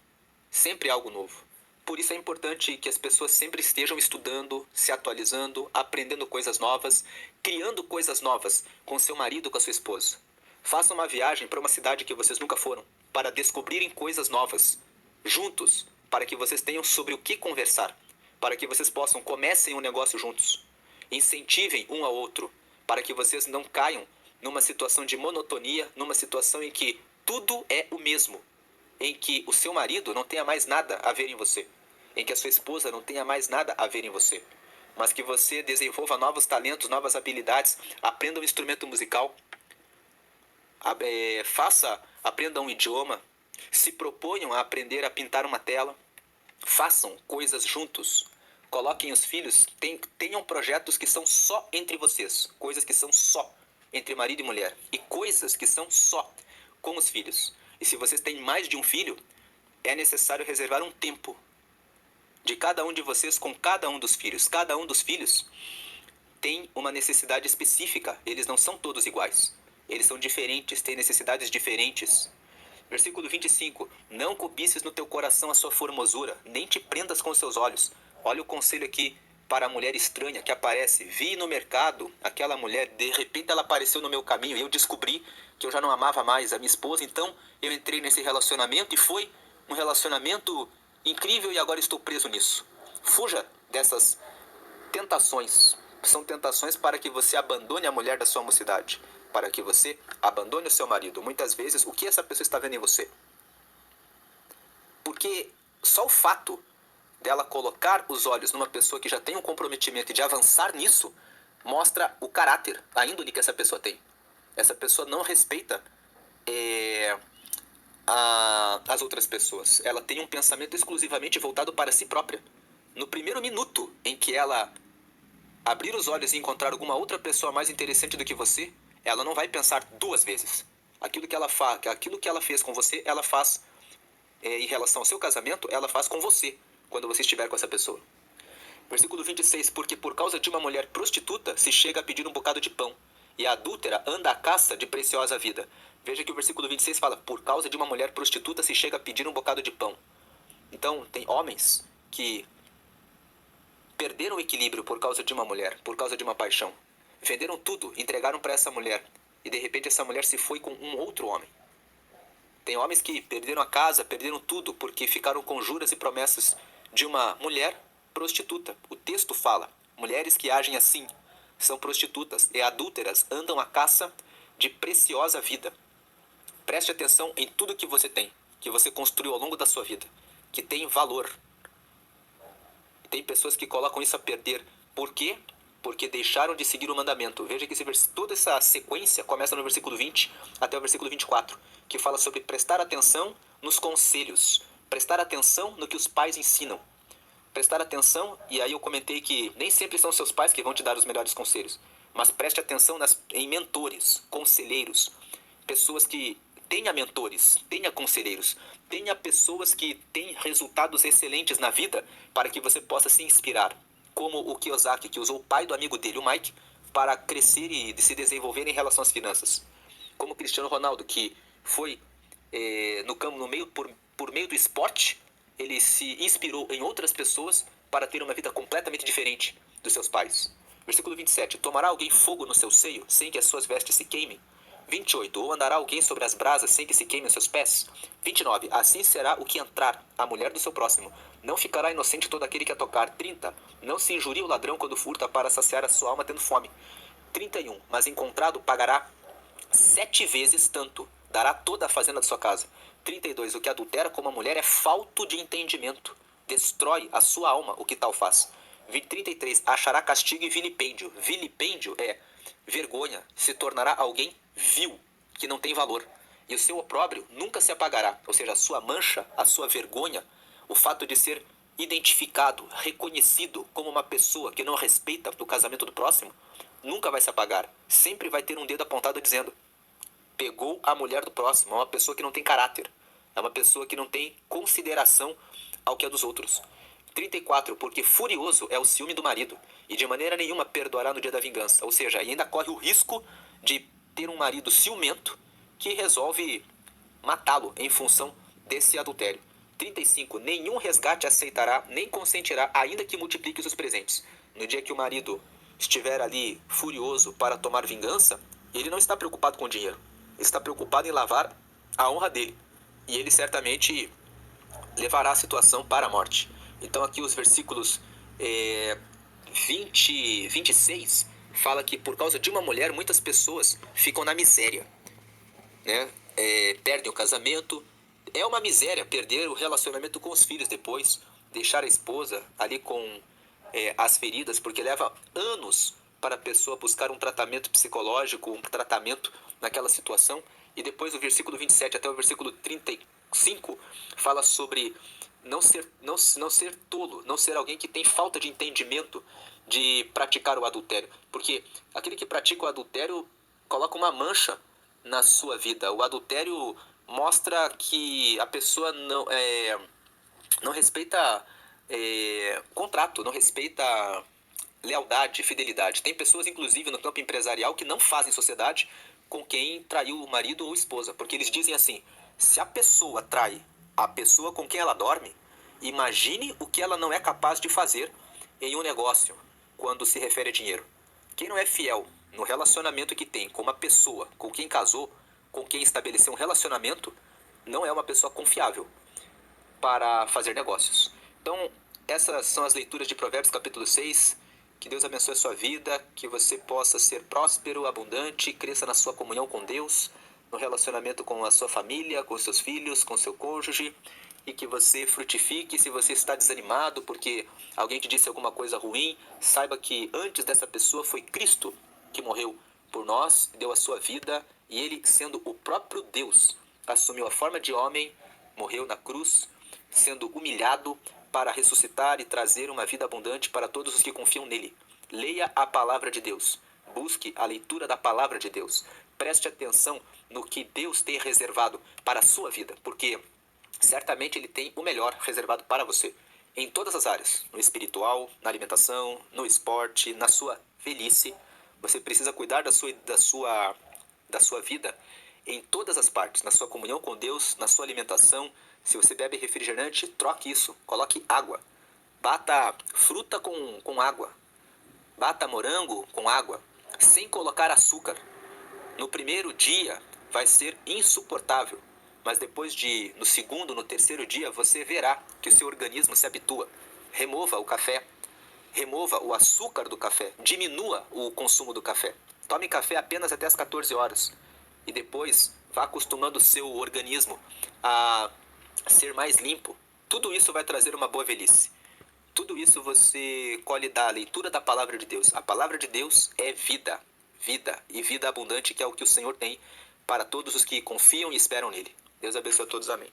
sempre algo novo. Por isso é importante que as pessoas sempre estejam estudando, se atualizando, aprendendo coisas novas, criando coisas novas com seu marido, com a sua esposa. Façam uma viagem para uma cidade que vocês nunca foram, para descobrirem coisas novas, juntos, para que vocês tenham sobre o que conversar, para que vocês comecem um negócio juntos, incentivem um ao outro, para que vocês não caiam numa situação de monotonia, numa situação em que tudo é o mesmo, em que o seu marido não tenha mais nada a ver em você, em que a sua esposa não tenha mais nada a ver em você, mas que você desenvolva novos talentos, novas habilidades, aprenda um instrumento musical, aprenda um idioma, se proponham a aprender a pintar uma tela, façam coisas juntos, coloquem os filhos, tenham projetos que são só entre vocês, coisas que são só entre marido e mulher, e coisas que são só com os filhos. E se vocês têm mais de um filho, é necessário reservar um tempo de cada um de vocês com cada um dos filhos. Cada um dos filhos tem uma necessidade específica, eles não são todos iguais. Eles são diferentes, têm necessidades diferentes. Versículo 25. Não cobices no teu coração a sua formosura, nem te prendas com os seus olhos. Olha o conselho aqui para a mulher estranha que aparece. Vi no mercado aquela mulher, de repente ela apareceu no meu caminho e eu descobri que eu já não amava mais a minha esposa, então eu entrei nesse relacionamento e foi um relacionamento incrível e agora estou preso nisso. Fuja dessas tentações. São tentações para que você abandone a mulher da sua mocidade, para que você abandone o seu marido. Muitas vezes, o que essa pessoa está vendo em você? Porque só o fato dela colocar os olhos numa pessoa que já tem um comprometimento e de avançar nisso, mostra o caráter, a índole que essa pessoa tem. Essa pessoa não respeita as outras pessoas. Ela tem um pensamento exclusivamente voltado para si própria. No primeiro minuto em que ela abrir os olhos e encontrar alguma outra pessoa mais interessante do que você, ela não vai pensar duas vezes. Aquilo que ela fez com você, ela faz em relação ao seu casamento, ela faz com você, quando você estiver com essa pessoa. Versículo 26. Porque por causa de uma mulher prostituta se chega a pedir um bocado de pão, e a adúltera anda à caça de preciosa vida. Veja que o versículo 26 fala: por causa de uma mulher prostituta se chega a pedir um bocado de pão. Então, tem homens que perderam o equilíbrio por causa de uma mulher, por causa de uma paixão. Venderam tudo, entregaram para essa mulher, e de repente essa mulher se foi com um outro homem. Tem homens que perderam a casa, perderam tudo, porque ficaram com juras e promessas de uma mulher prostituta. O texto fala: mulheres que agem assim são prostitutas e adúlteras, andam à caça de preciosa vida. Preste atenção em tudo que você tem, que você construiu ao longo da sua vida, que tem valor. Tem pessoas que colocam isso a perder. Por quê? Porque deixaram de seguir o mandamento. Veja que toda essa sequência começa no versículo 20 até o versículo 24, que fala sobre prestar atenção nos conselhos, prestar atenção no que os pais ensinam. Prestar atenção, e aí eu comentei que nem sempre são seus pais que vão te dar os melhores conselhos, mas preste atenção em mentores, conselheiros, pessoas que tenha mentores, tenha conselheiros, tenha pessoas que têm resultados excelentes na vida para que você possa se inspirar, como o Kiyosaki, que usou o pai do amigo dele, o Mike, para crescer e se desenvolver em relação às finanças. como Cristiano Ronaldo, que foi no campo, por meio do esporte, ele se inspirou em outras pessoas para ter uma vida completamente diferente dos seus pais. Versículo 27. Tomará alguém fogo no seu seio, sem que as suas vestes se queimem? 28. Ou andará alguém sobre as brasas, sem que se queimem os seus pés? 29. Assim será o que entrar, a mulher do seu próximo. Não ficará inocente todo aquele que a tocar. 30. Não se injuria o ladrão quando furta para saciar a sua alma tendo fome. 31. Mas encontrado pagará 7 vezes tanto. Dará toda a fazenda de sua casa. 32. O que adultera com uma mulher é falto de entendimento. Destrói a sua alma o que tal faz. 33. Achará castigo e vilipêndio. Vilipêndio é vergonha. Se tornará alguém vil, que não tem valor. E o seu opróbrio nunca se apagará. Ou seja, a sua mancha, a sua vergonha, o fato de ser identificado, reconhecido como uma pessoa que não respeita o casamento do próximo, nunca vai se apagar. Sempre vai ter um dedo apontado dizendo: pegou a mulher do próximo. É uma pessoa que não tem caráter. É uma pessoa que não tem consideração ao que é dos outros. 34. Porque furioso é o ciúme do marido, e de maneira nenhuma perdoará no dia da vingança. Ou seja, ainda corre o risco de ter um marido ciumento que resolve matá-lo em função desse adultério. 35. Nenhum resgate aceitará, nem consentirá, ainda que multiplique os presentes. No dia que o marido estiver ali furioso para tomar vingança, ele não está preocupado com o dinheiro. Ele está preocupado em lavar a honra dele. E ele certamente levará a situação para a morte. Então aqui os versículos 26 fala que por causa de uma mulher muitas pessoas ficam na miséria, né? Perdem o casamento. É uma miséria perder o relacionamento com os filhos depois, deixar a esposa ali com as feridas, porque leva anos para a pessoa buscar um tratamento psicológico, um tratamento naquela situação. E depois o versículo 27 até o versículo 35 fala sobre não ser tolo, não ser alguém que tem falta de entendimento de praticar o adultério. Porque aquele que pratica o adultério coloca uma mancha na sua vida. O adultério mostra que a pessoa não respeita contrato, não respeita lealdade, fidelidade. Tem pessoas, inclusive, no campo empresarial que não fazem sociedade com quem traiu o marido ou esposa. Porque eles dizem assim: se a pessoa trai a pessoa com quem ela dorme, imagine o que ela não é capaz de fazer em um negócio quando se refere a dinheiro. Quem não é fiel no relacionamento que tem com uma pessoa, com quem casou, com quem estabeleceu um relacionamento, não é uma pessoa confiável para fazer negócios. Então, essas são as leituras de Provérbios capítulo 6. Que Deus abençoe a sua vida, que você possa ser próspero, abundante, cresça na sua comunhão com Deus, no relacionamento com a sua família, com seus filhos, com seu cônjuge, e que você frutifique. Se você está desanimado porque alguém te disse alguma coisa ruim, saiba que antes dessa pessoa foi Cristo que morreu por nós, deu a sua vida, e ele, sendo o próprio Deus, assumiu a forma de homem, morreu na cruz, sendo humilhado para ressuscitar e trazer uma vida abundante para todos os que confiam nele. Leia a palavra de Deus. Busque a leitura da palavra de Deus. Preste atenção no que Deus tem reservado para a sua vida, porque certamente ele tem o melhor reservado para você, em todas as áreas, no espiritual, na alimentação, no esporte, na sua velhice. Você precisa cuidar da sua vida em todas as partes, na sua comunhão com Deus, na sua alimentação. Se você bebe refrigerante, troque isso, coloque água. Bata fruta com água. Bata morango com água, sem colocar açúcar. No primeiro dia vai ser insuportável, mas no segundo, no terceiro dia, você verá que o seu organismo se habitua. Remova o café, remova o açúcar do café, diminua o consumo do café. Tome café apenas até as 14 horas e depois vá acostumando o seu organismo a ser mais limpo. Tudo isso vai trazer uma boa velhice. Tudo isso você colhe da leitura da palavra de Deus. A palavra de Deus é vida, vida e vida abundante, que é o que o Senhor tem para todos os que confiam e esperam nele. Deus abençoe a todos, amém.